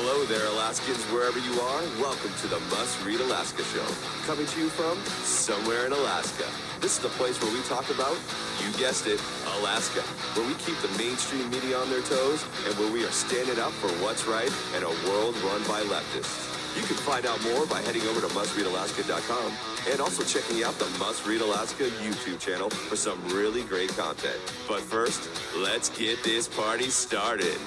Hello there, Alaskans, wherever you are. Welcome to the Must Read Alaska Show. Coming to you from somewhere in Alaska. This is the place where we talk about, you guessed it, Alaska. Where we keep the mainstream media on their toes and where we are standing up for what's right in a world run by leftists. You can find out more by heading over to mustreadalaska.com and also checking out the Must Read Alaska YouTube channel for some really great content. But first, let's get this party started.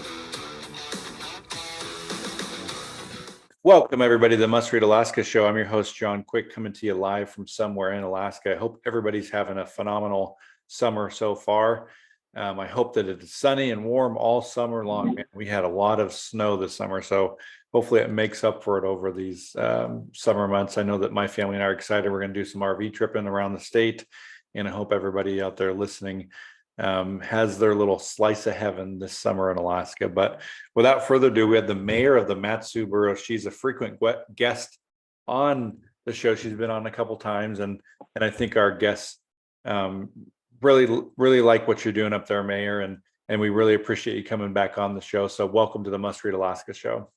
Welcome, everybody, to the Must Read Alaska Show. I'm your host, John Quick, coming to you live from somewhere in Alaska. I hope everybody's having a phenomenal summer so far. I hope that it's sunny and warm all summer long. Man, we had a lot of snow this summer, so hopefully it makes up for it over these summer months. I know that my family and I are excited. We're going to do some RV tripping around the state, and I hope everybody out there listening has their little slice of heaven this summer in Alaska. But without further ado, we had the mayor of the Mat-Su Borough. She's a frequent guest on the show. She's been on a couple times, and I think our guests really like what you're doing up there, Mayor, and we really appreciate you coming back on the show. So welcome to the Must Read Alaska Show.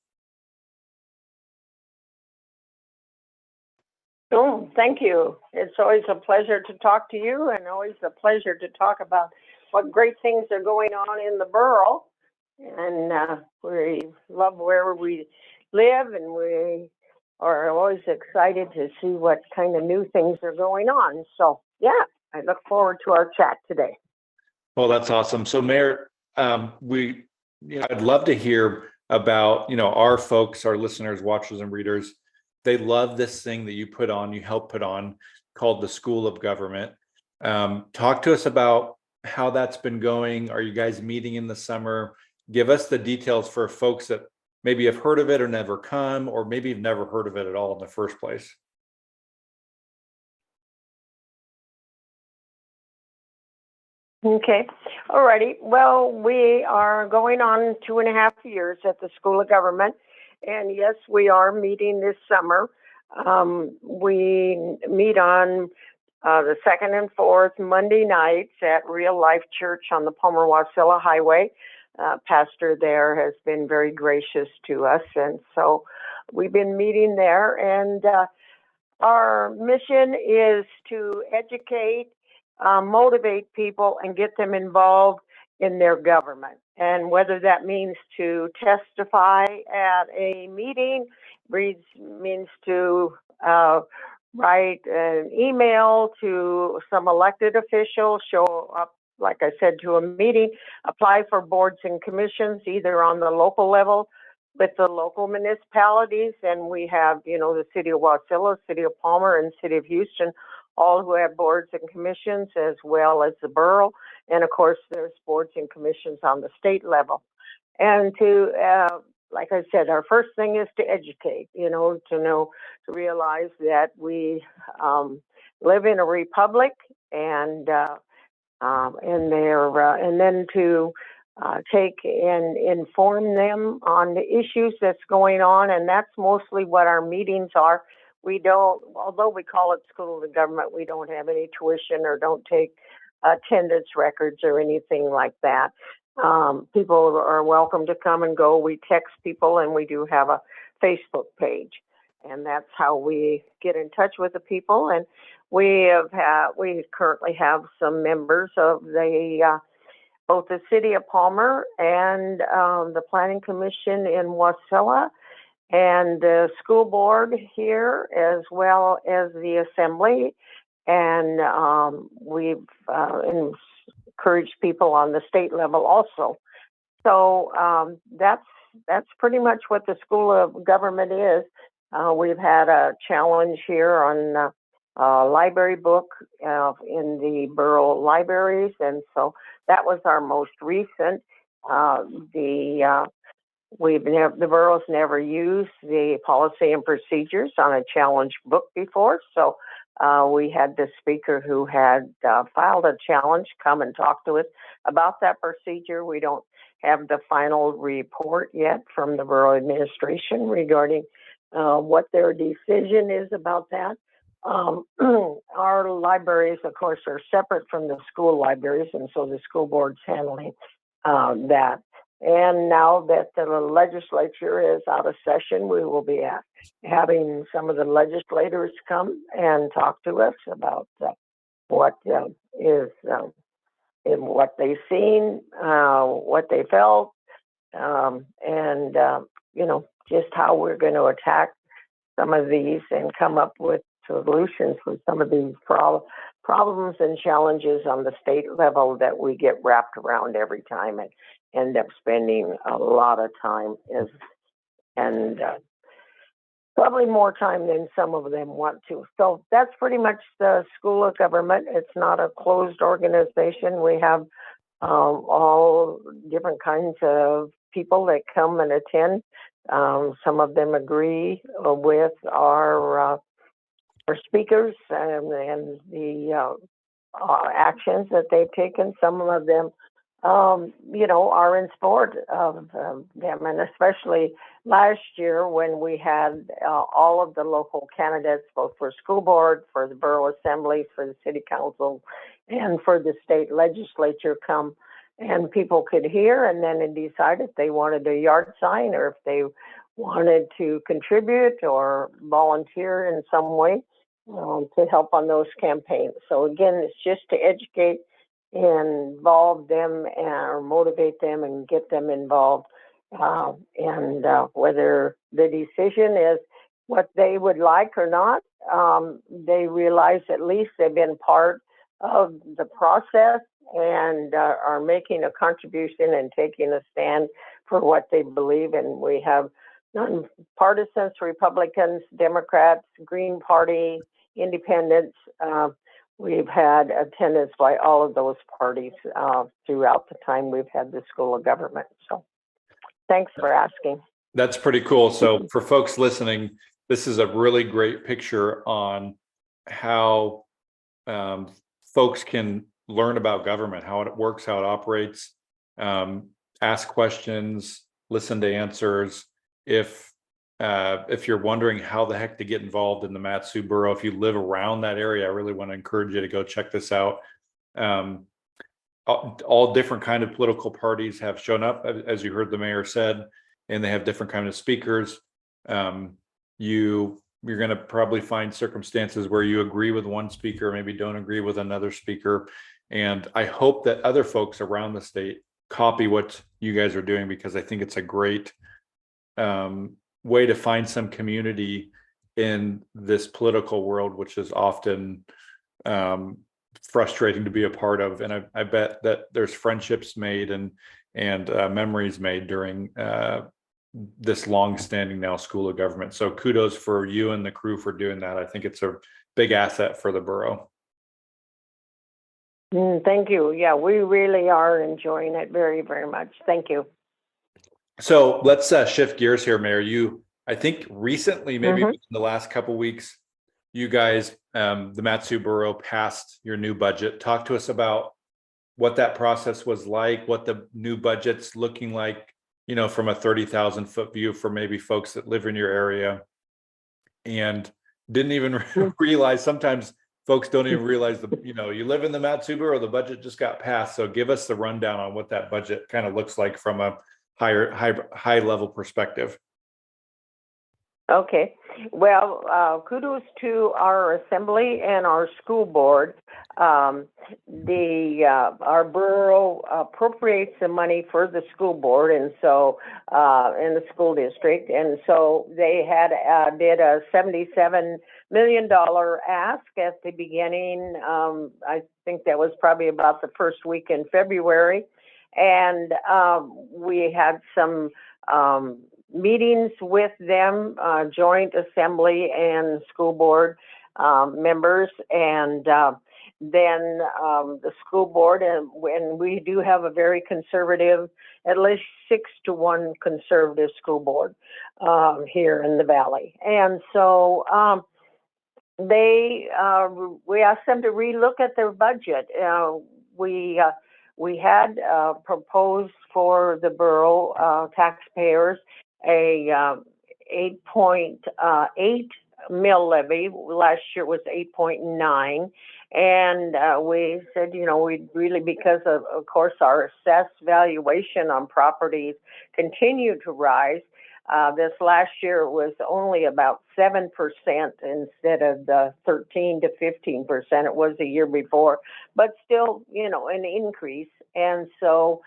Oh, thank you. It's always a pleasure to talk to you, and always a pleasure to talk about what great things are going on in the borough. And we love where we live, and we are always excited to see what kind of new things are going on. So, yeah, I look forward to our chat today. Well, that's awesome. So, Mayor, I'd love to hear about, our folks, our listeners, watchers, and readers. They love this thing that you help put on, called the School of Government. Talk to us about how that's been going. Are you guys meeting in the summer? Give us the details for folks that maybe have heard of it or never come, or maybe have never heard of it at all in the first place. Okay. All righty. Well, we are going on 2.5 years at the School of Government. And yes, we are meeting this summer. We meet on the second and fourth Monday nights at Real Life Church on the Palmer-Wasilla Highway. Pastor there has been very gracious to us, and so we've been meeting there. And our mission is to educate, motivate people, and get them involved in their government. And whether that means to testify at a meeting, means to write an email to some elected official, show up, like I said, to a meeting, apply for boards and commissions, either on the local level with the local municipalities. And we have, the city of Wasilla, city of Palmer, and city of Houston, all who have boards and commissions, as well as the borough. And of course, there's boards and commissions on the state level. And like I said, our first thing is to educate, to realize that we live in a republic, and then to take and inform them on the issues that's going on. And that's mostly what our meetings are. We don't, although we call it School of the Government, we don't have any tuition or don't take attendance records or anything like that. People are welcome to come and go. We text people, and we do have a Facebook page, and that's how we get in touch with the people. And we currently have some members of both the city of Palmer and the Planning Commission in Wasilla, and the school board here, as well as the assembly. And we've encouraged people on the state level also. So that's pretty much what the School of Government is. We've had a challenge here on a library book in the borough libraries, and so that was our most recent. The borough's never used the policy and procedures on a challenge book before, so we had the speaker who had filed a challenge come and talk to us about that procedure. We don't have the final report yet from the borough administration regarding what their decision is about that. Our libraries, of course, are separate from the school libraries, and so the school board's handling that. And now that the legislature is out of session, we will be having some of the legislators come and talk to us about what is in what they've seen, what they felt, and just how we're going to attack some of these and come up with solutions for some of these problems and challenges on the state level that we get wrapped around every time and end up spending a lot of time and probably more time than some of them want to. So that's pretty much the School of Government. It's not a closed organization. We have all different kinds of people that come and attend. Some of them agree with our speakers and the actions that they've taken. Some of them, are in support of them, and especially last year when we had all of the local candidates, both for school board, for the borough assemblies, for the city council, and for the state legislature come, and people could hear and then decide if they wanted a yard sign or if they wanted to contribute or volunteer in some way to help on those campaigns. So again, it's just to educate and involve them or motivate them and get them involved. And whether the decision is what they would like or not, they realize at least they've been part of the process and are making a contribution and taking a stand for what they believe in. We have nonpartisans, Republicans, Democrats, Green Party, Independents. We've had attendance by all of those parties throughout the time we've had the School of Government. So thanks for asking. That's pretty cool. So for folks listening, this is a really great picture on how folks can learn about government, how it works, how it operates, ask questions, listen to answers. If you're wondering how the heck to get involved in the Mat-Su Borough, if you live around that area, I really want to encourage you to go check this out. All different kind of political parties have shown up, as you heard the mayor said, and they have different kind of speakers. You're going to probably find circumstances where you agree with one speaker, maybe don't agree with another speaker. And I hope that other folks around the state copy what you guys are doing, because I think it's a great way to find some community in this political world, which is often frustrating to be a part of. And I bet that there's friendships made and memories made during this long-standing now School of Government. So kudos for you and the crew for doing that. I think it's a big asset for the borough. Thank you. Yeah, we really are enjoying it very, very much. Thank you. So let's shift gears here, Mayor. I think recently, maybe in the last couple of weeks, you guys, the Mat-Su Borough passed your new budget. Talk to us about what that process was like, what the new budget's looking like, from a 30,000 foot view for maybe folks that live in your area and didn't even realize. Sometimes folks don't even realize you live in the Mat-Su Borough, the budget just got passed. So give us the rundown on what that budget kind of looks like from a high level perspective. Okay. Well, kudos to our assembly and our school board. Our borough appropriates the money for the school board, and so in the school district, and so they did a $77 million ask at the beginning. I think that was probably about the first week in February, and we had some meetings with them, joint assembly and school board members, and then the school board, and we do have a very conservative, at least 6-1 conservative school board here in the Valley. And so we asked them to relook at their budget. We had proposed for the borough taxpayers a 8.8 mill levy. Last year was 8.9. And we said, we really, because of course, our assessed valuation on properties continue to rise. This last year was only about 7% instead of the 13 to 15% it was the year before, but still, an increase. And so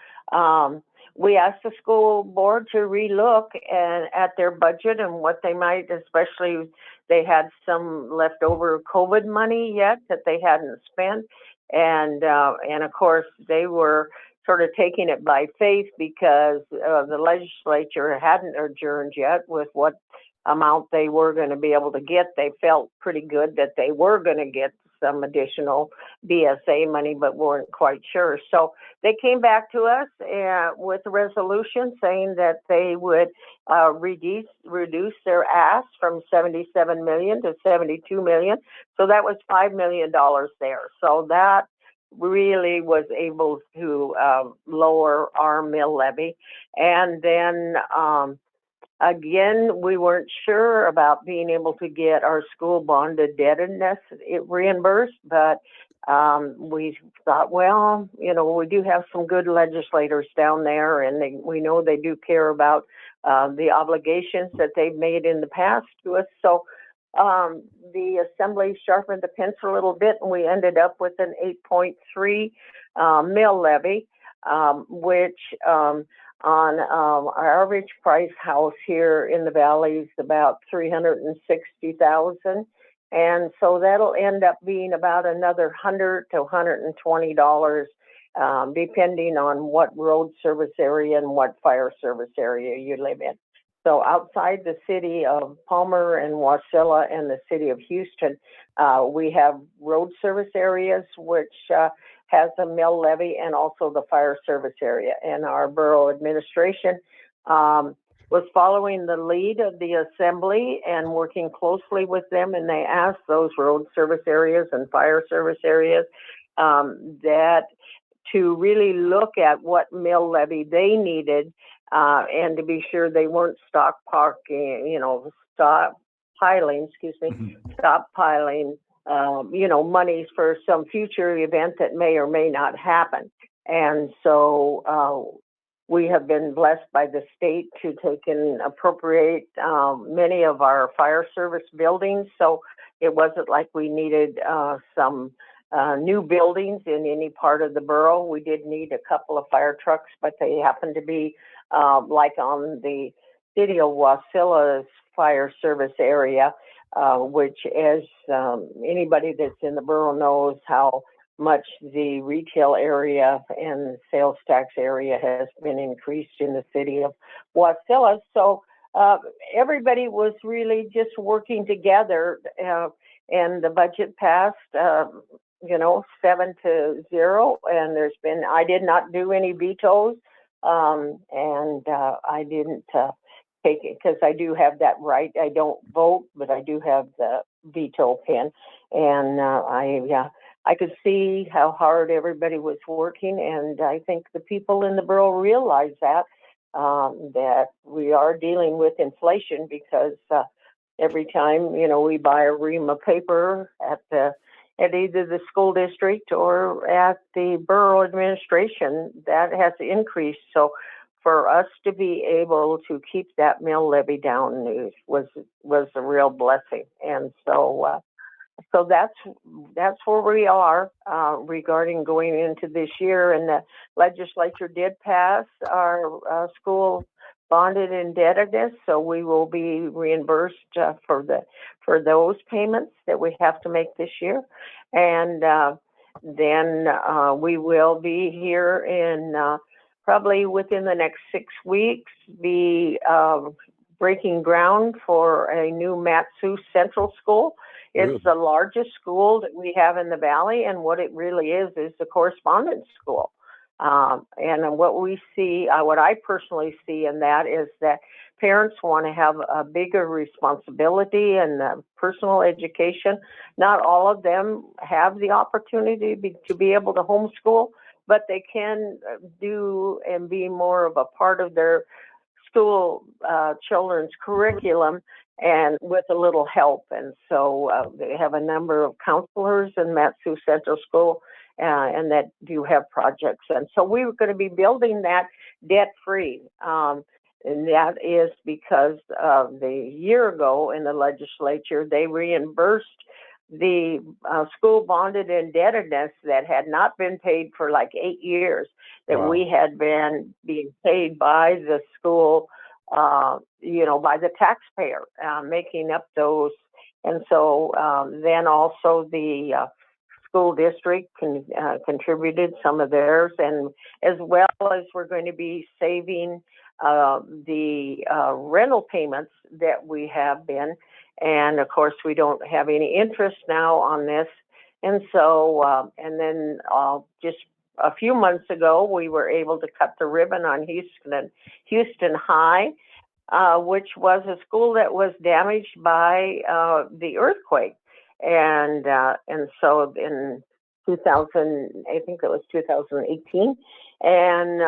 we asked the school board to relook at their budget and what they might, especially they had some leftover COVID money yet that they hadn't spent. And of course, they were sort of taking it by faith because the legislature hadn't adjourned yet with what amount they were going to be able to get. They felt pretty good that they were going to get some additional BSA money, but weren't quite sure. So they came back to us with a resolution saying that they would reduce their ask from $77 million to $72 million. So that was $5 million there. So that really was able to lower our mill levy. And then again, we weren't sure about being able to get our school bond indebtedness reimbursed, but we thought, well, we do have some good legislators down there, and we know they do care about the obligations that they've made in the past to us. So the assembly sharpened the pencil a little bit, and we ended up with an 8.3 mill levy, which on our average price house here in the valley is about $360,000, and so that'll end up being about another $100 to $120, depending on what road service area and what fire service area you live in. So outside the city of Palmer and Wasilla and the city of Houston, we have road service areas which has a mill levy, and also the fire service area. And our borough administration was following the lead of the assembly and working closely with them, and they asked those road service areas and fire service areas that to really look at what mill levy they needed, and to be sure they weren't stockpiling, monies for some future event that may or may not happen. And so we have been blessed by the state to take and appropriate many of our fire service buildings. So it wasn't like we needed some new buildings in any part of the borough. We did need a couple of fire trucks, but they happened to be like on the city of Wasilla's fire service area, which, as anybody that's in the borough knows, how much the retail area and sales tax area has been increased in the city of Wasilla. So everybody was really just working together, and the budget passed, 7-0. And I did not do any vetoes, and I didn't take it because I do have that right. I don't vote, but I do have the veto pen, and I could see how hard everybody was working, and I think the people in the borough realize that we are dealing with inflation because every time we buy a ream of paper at either the school district or at the borough administration, that has increased. So for us to be able to keep that mill levy down was a real blessing. And so that's where we are regarding going into this year. And the legislature did pass our school bonded indebtedness, so we will be reimbursed for those payments that we have to make this year. And then we will be here in probably within the next 6 weeks, be breaking ground for a new Matsu Central School. It's the largest school that we have in the valley, and what it really is a correspondence school. And what we see, what I personally see in that is that parents want to have a bigger responsibility in personal education. Not all of them have the opportunity to be able to homeschool, but they can do and be more of a part of their school children's curriculum and with a little help. And so they have a number of counselors in Matsu Central School, and that do have projects. And so we were going to be building that debt free. And that is because the year ago in the legislature, they reimbursed the school bonded indebtedness that had not been paid for like 8 years, that Wow. we had been being paid by the school, by the taxpayer, making up those. And so then also the school district contributed some of theirs, and as well as we're going to be saving the rental payments that we have been. And of course, we don't have any interest now on this. And so, and then just a few months ago, we were able to cut the ribbon on Houston High, which was a school that was damaged by the earthquake. And so in 2000, I think it was 2018. And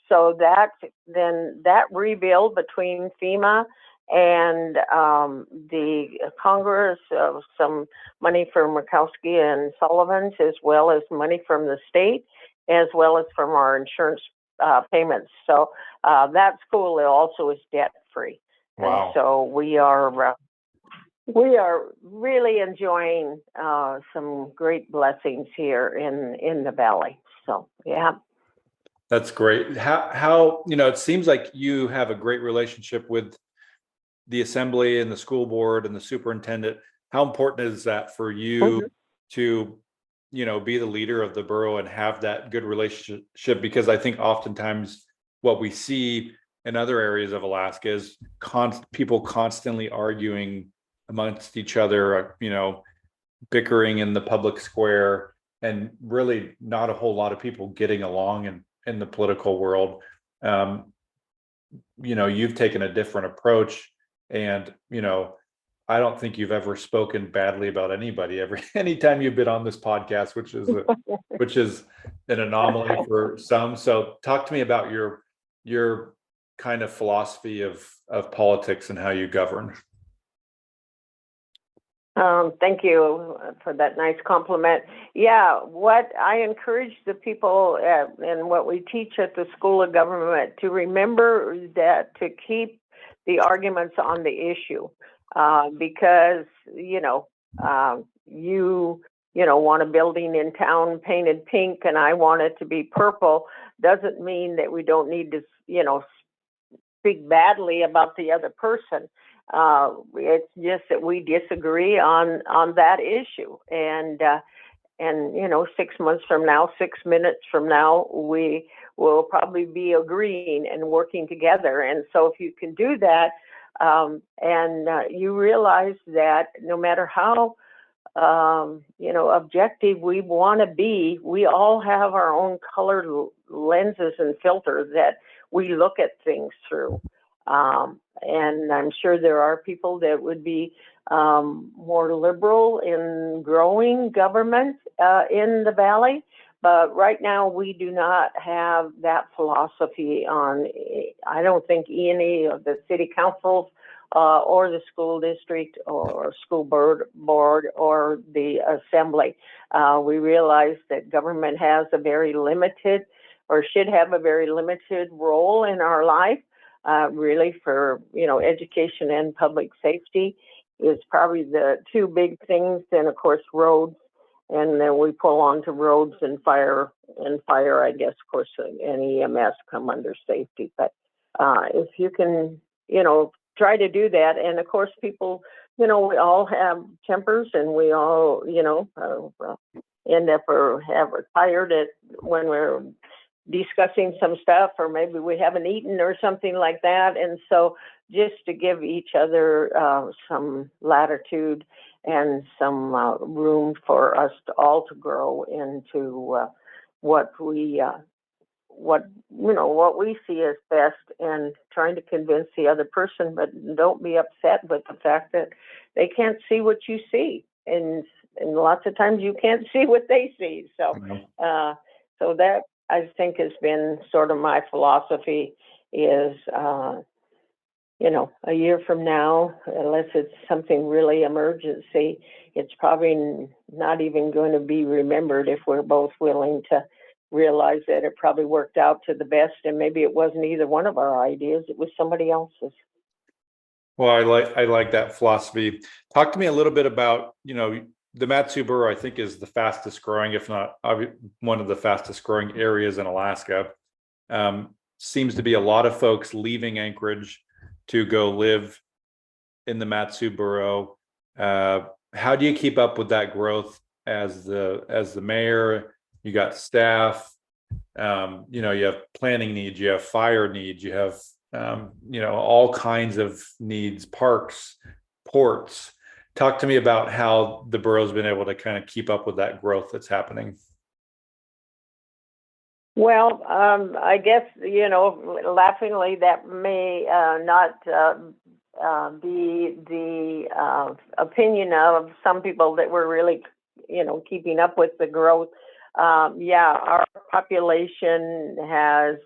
so that rebuild between FEMA and the Congress, some money from Murkowski and Sullivan's, as well as money from the state, as well as from our insurance payments. So that school also is debt free. Wow. And so we are really enjoying some great blessings here in the valley. So yeah. That's great. How it seems like you have a great relationship with the assembly and the school board and the superintendent. How important is that for you to, be the leader of the borough and have that good relationship? Because I think oftentimes what we see in other areas of Alaska is people constantly arguing amongst each other, bickering in the public square, and really not a whole lot of people getting along in the political world. You've taken a different approach, and I don't think you've ever spoken badly about anybody anytime you've been on this podcast, which is an anomaly for some. So talk to me about your kind of philosophy of politics and how you govern. Thank you for that nice compliment. Yeah, what I encourage the people and what we teach at the School of Government to remember that to keep the arguments on the issue, because you want a building in town painted pink and I want it to be purple, doesn't mean that we don't need to speak badly about the other person. It's just that we disagree on that issue, and 6 months from now, 6 minutes from now, we will probably be agreeing and working together. And so if you can do that, and you realize that no matter how objective we want to be, we all have our own colored lenses and filters that we look at things through. And I'm sure there are people that would be more liberal in growing government in the valley. But right now, we do not have that philosophy I don't think any of the city councils or the school district or school board or the assembly. We realize that government has a very limited, or should have a very limited role in our life. Really for, education and public safety is probably the two big things. Then of course, roads, and then we pull on to roads and fire, I guess, of course, and EMS come under safety. But if you can, try to do that. And of course, people, we all have tempers, and we all, end up or have tired when we're discussing some stuff, or maybe we haven't eaten or something like that. And so just to give each other some latitude and some room for us to all to grow into what we see as best, and trying to convince the other person, but don't be upset with the fact that they can't see what you see. And lots of times you can't see what they see. So, so that, I think, has been sort of my philosophy, is a year from now, unless it's something really emergency, it's probably not even going to be remembered if we're both willing to realize that it probably worked out to the best, and maybe it wasn't either one of our ideas, it was somebody else's. Well, I like that philosophy. Talk to me a little bit about, the Mat-Su Borough, I think, is the fastest growing, if not one of the fastest growing areas in Alaska. Seems to be a lot of folks leaving Anchorage to go live in the Mat-Su Borough. How do you keep up with that growth as the mayor? You got staff, you have planning needs, you have fire needs, you have all kinds of needs, parks, ports. Talk to me about how the borough's been able to kind of keep up with that growth that's happening. Well, I guess, laughingly, that may not be the opinion of some people that were really, keeping up with the growth. Our population has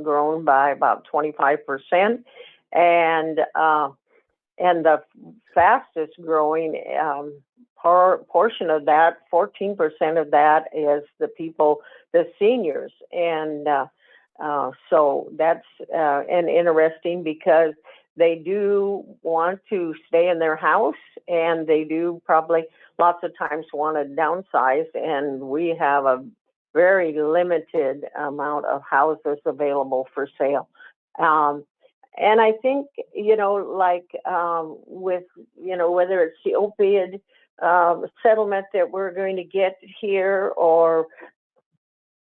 grown by about 25%, and the fastest growing portion of that, 14% of that, is the seniors, and so that's interesting because they do want to stay in their house, and they do probably lots of times want to downsize, and we have a very limited amount of houses available for sale. And I think, with, whether it's the opioid settlement that we're going to get here, or,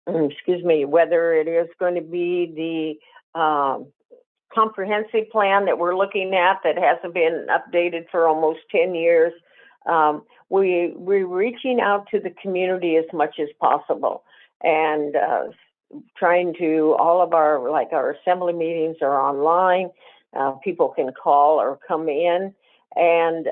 whether it is going to be the comprehensive plan that we're looking at that hasn't been updated for almost 10 years, we're reaching out to the community as much as possible, and trying to, all of our assembly meetings are online. People can call or come in. And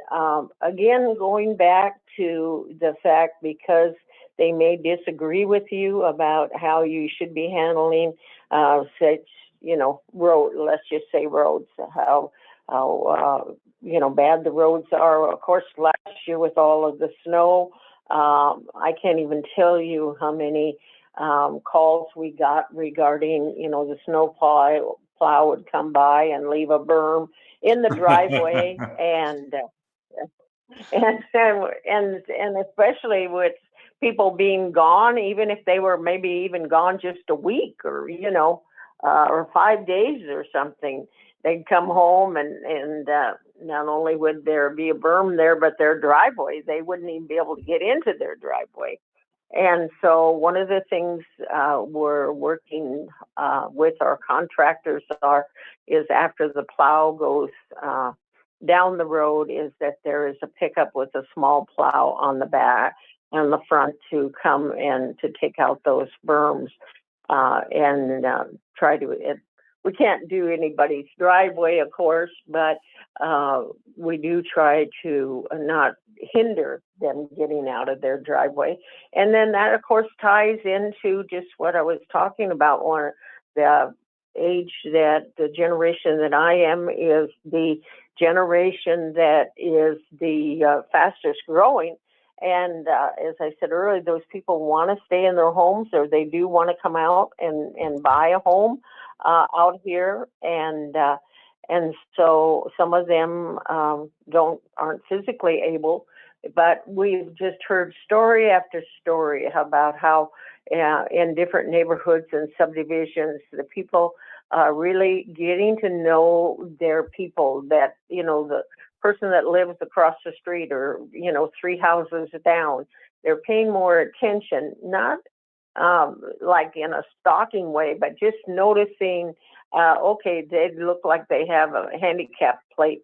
again, going back to the fact, because they may disagree with you about how you should be handling such, let's just say roads, how bad the roads are. Of course, last year with all of the snow, I can't even tell you how many calls we got regarding, the snow plow would come by and leave a berm in the driveway, and especially with people being gone, even if they were maybe even gone just a week, or or 5 days or something, they'd come home, and not only would there be a berm there, but their driveway, they wouldn't even be able to get into their driveway. And so one of the things we're working with our contractors is after the plow goes down the road, is that there is a pickup with a small plow on the back and the front to come and to take out those berms, and try to. We can't do anybody's driveway, of course, but we do try to not hinder them getting out of their driveway. And then that, of course, ties into just what I was talking about. The age that the generation that I am is the generation that is the fastest growing. And as I said earlier, those people want to stay in their homes, or they do want to come out and buy a home out here, and so some of them aren't physically able. But we've just heard story after story about how in different neighborhoods and subdivisions, the people are really getting to know their people, that the person that lives across the street, or 3 houses down, they're paying more attention, not like in a stalking way, but just noticing, okay, they look like they have a handicap plate,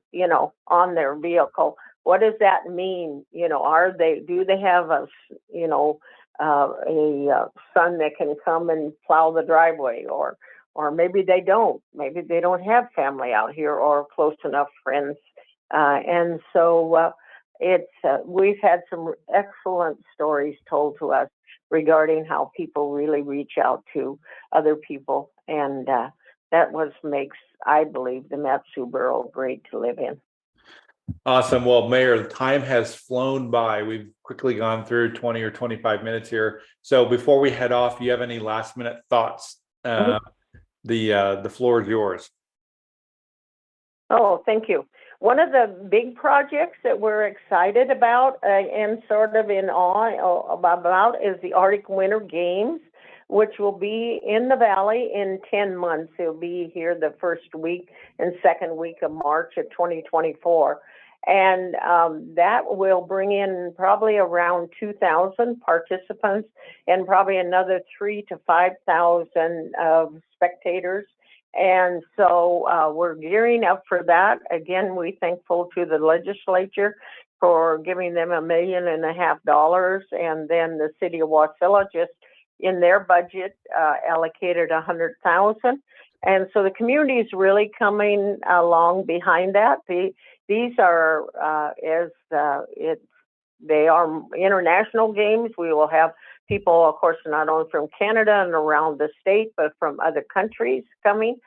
on their vehicle. What does that mean? Do they have a son that can come and plow the driveway, or maybe they don't. Maybe they don't have family out here or close enough friends. And so we've had some excellent stories told to us regarding how people really reach out to other people, and that makes, I believe, the Matsu Borough great to live in. Awesome. Well, Mayor, the time has flown by. We've quickly gone through 20 or 25 minutes here. So before we head off, do you have any last minute thoughts? The floor is yours. Oh, thank you. One of the big projects that we're excited about and sort of in awe about is the Arctic Winter Games, which will be in the Valley in 10 months. It'll be here the first week and second week of March of 2024. And that will bring in probably around 2,000 participants and probably another 3,000 to 5,000 spectators. And so we're gearing up for that. Again, we're thankful to the legislature for giving them $1.5 million, and then the city of Wasilla just in their budget allocated 100,000. And so the community is really coming along behind that. These are they are international games. We will have people, of course, not only from Canada and around the state, but from other countries coming.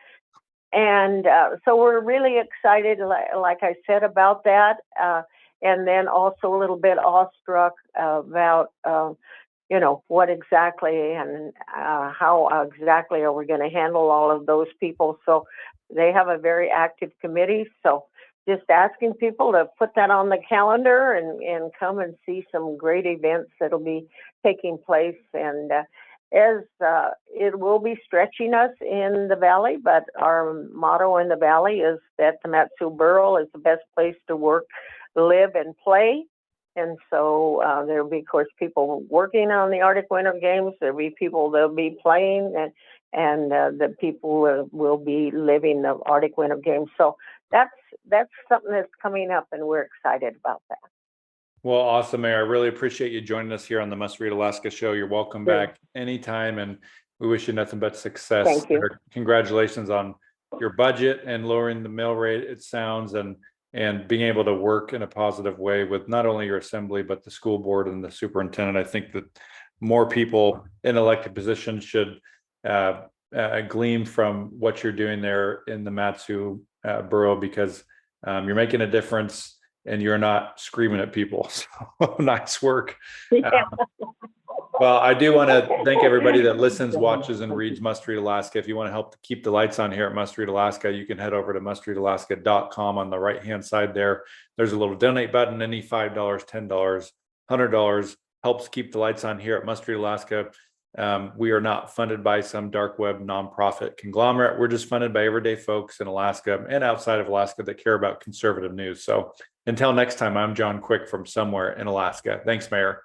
And so we're really excited, like I said, about that. And then also a little bit awestruck about, what exactly and how exactly are we going to handle all of those people. So they have a very active committee. So just asking people to put that on the calendar and come and see some great events that'll be taking place. And as it will be stretching us in the Valley, but our motto in the Valley is that the Matsu Borough is the best place to work, live, and play. And so there will be, of course, people working on the Arctic Winter Games. There will be people that will be playing, and the people will be living the Arctic Winter Games. So that's something that's coming up, and we're excited about that. Well, awesome, Mayor. I really appreciate you joining us here on the Must Read Alaska show. You're welcome back anytime, and we wish you nothing but success. Thank you. Congratulations on your budget and lowering the mill rate, it sounds, and being able to work in a positive way with not only your assembly, but the school board and the superintendent. I think that more people in elected positions should glean from what you're doing there in the Matsu Borough, because you're making a difference and you're not screaming at people. So nice work. Well, I do want to thank everybody that listens, watches, and reads Must Read Alaska. If you want to help keep the lights on here at Must Read Alaska, you can head over to mustreadalaska.com. On the right-hand side there, there's a little donate button. Any $5, $10, $100 helps keep the lights on here at Must Read Alaska. We are not funded by some dark web nonprofit conglomerate. We're just funded by everyday folks in Alaska and outside of Alaska that care about conservative news. So until next time, I'm John Quick from somewhere in Alaska. Thanks, Mayor.